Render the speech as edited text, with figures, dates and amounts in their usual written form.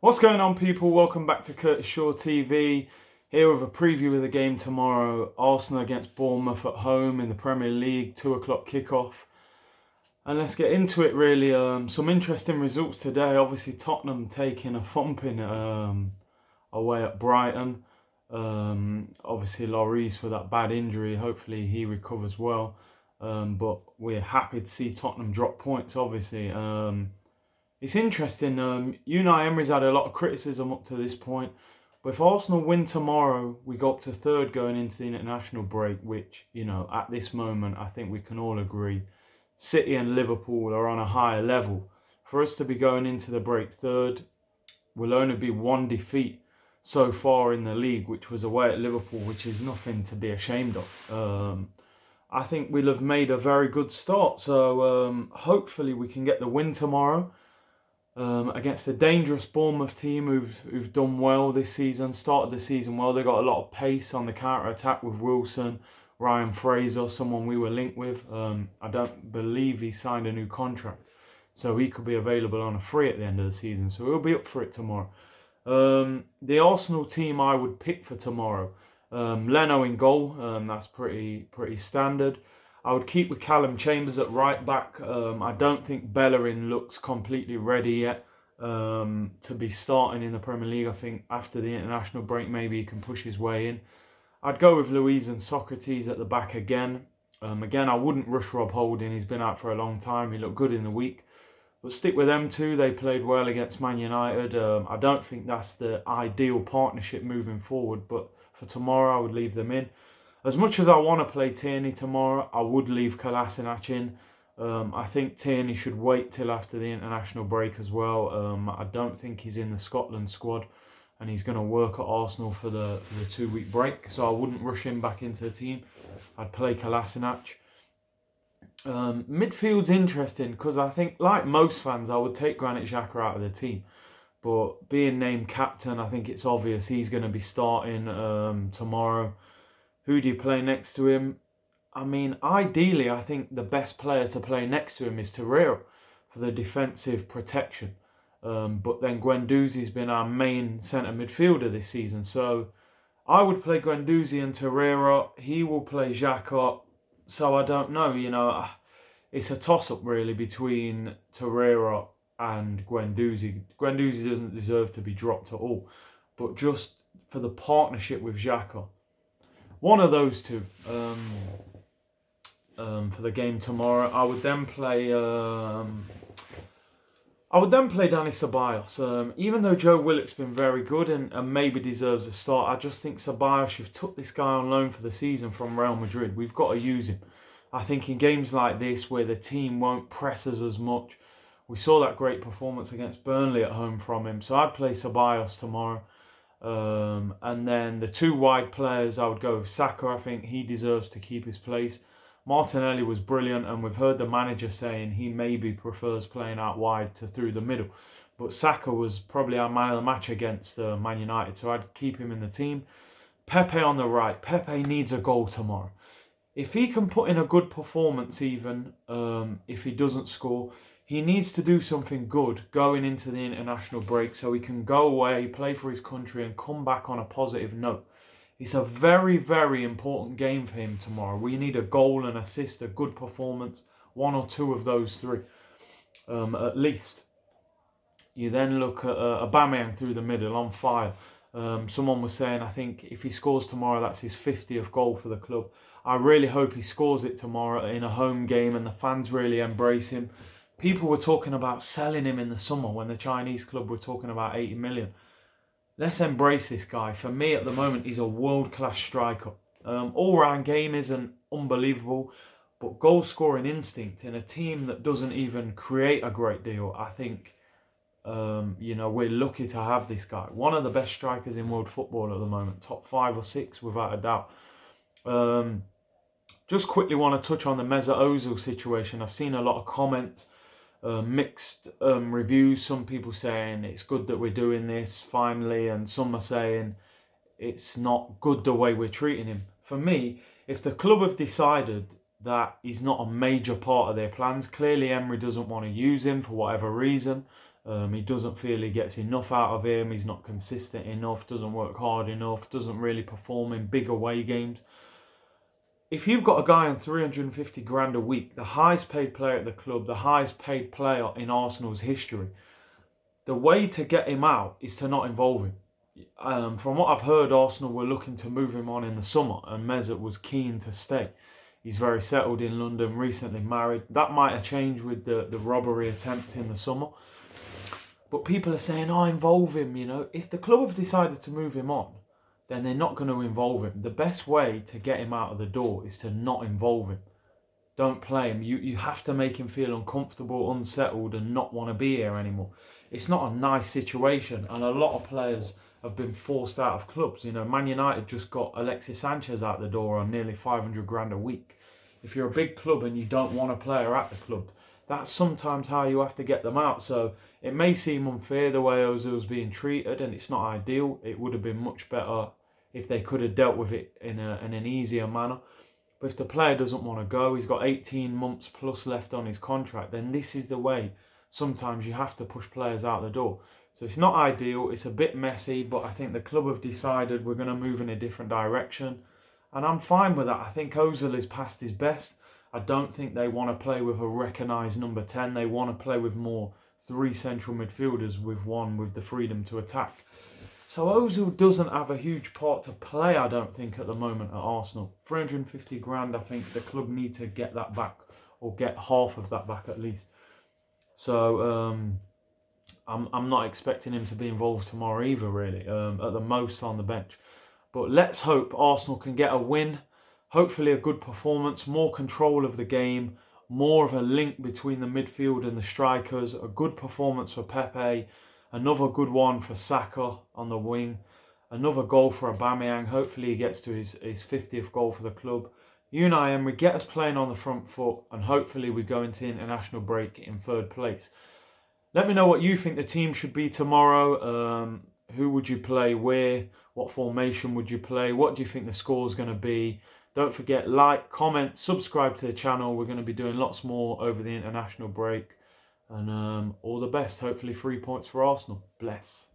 What's going on, people? Welcome back to Curtis Shaw TV. Here with a preview of the game tomorrow. Arsenal against Bournemouth at home in the Premier League, 2 o'clock kickoff. And let's get into it really. Some interesting results today. Obviously Tottenham taking a thumping away at Brighton. Obviously Lloris with that bad injury. Hopefully he recovers well. But we're happy to see Tottenham drop points, obviously. It's interesting. Unai Emery's had a lot of criticism up to this point, but if Arsenal win tomorrow, we go up to third going into the international break, which, at this moment, I think we can all agree, City and Liverpool are on a higher level. For us to be going into the break third, will only be one defeat so far in the league, which was away at Liverpool, which is nothing to be ashamed of. I think we'll have made a very good start, so hopefully we can get the win tomorrow. Against a dangerous Bournemouth team who've done well this season, started the season well. They got a lot of pace on the counter-attack with Wilson, Ryan Fraser, someone we were linked with. I don't believe he signed a new contract, so he could be available on a free at the end of the season, so he'll be up for it tomorrow. The Arsenal team I would pick for tomorrow, Leno in goal, that's pretty standard. I would keep with Callum Chambers at right back. I don't think Bellerin looks completely ready yet to be starting in the Premier League. I think after the international break, maybe he can push his way in. I'd go with Luiz and Socrates at the back again. Again, I wouldn't rush Rob Holding. He's been out for a long time. He looked good in the week. But stick with them two. They played well against Man United. I don't think that's the ideal partnership moving forward. But for tomorrow, I would leave them in. As much as I want to play Tierney tomorrow, I would leave Kolasinac in. I think Tierney should wait till after the international break as well. I don't think he's in the Scotland squad, and he's going to work at Arsenal for the 2-week break. So I wouldn't rush him back into the team. I'd play Kolasinac. Midfield's interesting because I think, like most fans, I would take Granit Xhaka out of the team. But being named captain, I think it's obvious he's going to be starting tomorrow. Who do you play next to him? I mean, ideally, I think the best player to play next to him is Torreira for the defensive protection. But then Guendouzi's been our main centre midfielder this season. So I would play Guendouzi and Torreira. He will play Xhaka. So I don't know, it's a toss-up really between Torreira and Guendouzi. Guendouzi doesn't deserve to be dropped at all. But just for the partnership with Xhaka, one of those two for the game tomorrow. I would then play Dani Ceballos. Even though Joe Willock's been very good and maybe deserves a start, I just think Ceballos, you've took this guy on loan for the season from Real Madrid. We've got to use him. I think in games like this where the team won't press us as much, we saw that great performance against Burnley at home from him. So I'd play Ceballos tomorrow. And then the two wide players, I would go with Saka. I think he deserves to keep his place. Martinelli was brilliant, and we've heard the manager saying he maybe prefers playing out wide to through the middle. But Saka was probably our man of the match against Man United, so I'd keep him in the team. Pepe on the right. Pepe needs a goal tomorrow. If he can put in a good performance even, if he doesn't score, he needs to do something good going into the international break so he can go away, play for his country and come back on a positive note. It's a very, very important game for him tomorrow. We need a goal, an assist, a good performance, one or two of those three, at least. You then look at Aubameyang through the middle, on fire. Someone was saying, I think if he scores tomorrow, that's his 50th goal for the club. I really hope he scores it tomorrow in a home game and the fans really embrace him. People were talking about selling him in the summer when the Chinese club were talking about 80 million. Let's embrace this guy. For me, at the moment, he's a world-class striker. All-round game isn't unbelievable, but goal-scoring instinct in a team that doesn't even create a great deal, I think, we're lucky to have this guy. One of the best strikers in world football at the moment. Top 5 or 6, without a doubt. Just quickly want to touch on the Mesut Ozil situation. I've seen a lot of comments, mixed reviews. Some people saying it's good that we're doing this finally, and some are saying it's not good the way we're treating him. For me, if the club have decided that he's not a major part of their plans, clearly Emery doesn't want to use him for whatever reason. He doesn't feel he gets enough out of him. He's not consistent enough, doesn't work hard enough, doesn't really perform in big away games. If you've got a guy on 350 grand a week, the highest paid player at the club, the highest paid player in Arsenal's history, the way to get him out is to not involve him. From what I've heard, Arsenal were looking to move him on in the summer, and Mesut was keen to stay. He's very settled in London, recently married. That might have changed with the robbery attempt in the summer. But people are saying, oh, involve him, If the club have decided to move him on, then they're not going to involve him. The best way to get him out of the door is to not involve him. Don't play him. You have to make him feel uncomfortable, unsettled, and not want to be here anymore. It's not a nice situation, and a lot of players have been forced out of clubs. Man United just got Alexis Sanchez out the door on nearly 500 grand a week. If you're a big club and you don't want a player at the club, that's sometimes how you have to get them out. So it may seem unfair the way Ozil's being treated, and it's not ideal. It would have been much better if they could have dealt with it in an easier manner. But if the player doesn't want to go, he's got 18 months plus left on his contract, then this is the way. Sometimes you have to push players out the door. So it's not ideal, it's a bit messy, but I think the club have decided we're going to move in a different direction. And I'm fine with that. I think Ozil is past his best. I don't think they want to play with a recognised number 10. They want to play with more 3 central midfielders with one with the freedom to attack. So Ozil doesn't have a huge part to play, I don't think, at the moment at Arsenal. 350 grand, I think the club need to get that back, or get half of that back at least. So I'm not expecting him to be involved tomorrow either, really, at the most on the bench. But let's hope Arsenal can get a win, hopefully a good performance, more control of the game, more of a link between the midfield and the strikers, a good performance for Pepe, another good one for Saka on the wing, another goal for Aubameyang. Hopefully he gets to his 50th goal for the club. Unai Emery, get us playing on the front foot, and hopefully we go into international break in 3rd place. Let me know what you think the team should be tomorrow. Who would you play where? What formation would you play? What do you think the score is going to be? Don't forget, like, comment, subscribe to the channel. We're going to be doing lots more over the international break. And all the best. Hopefully 3 points for Arsenal. Bless.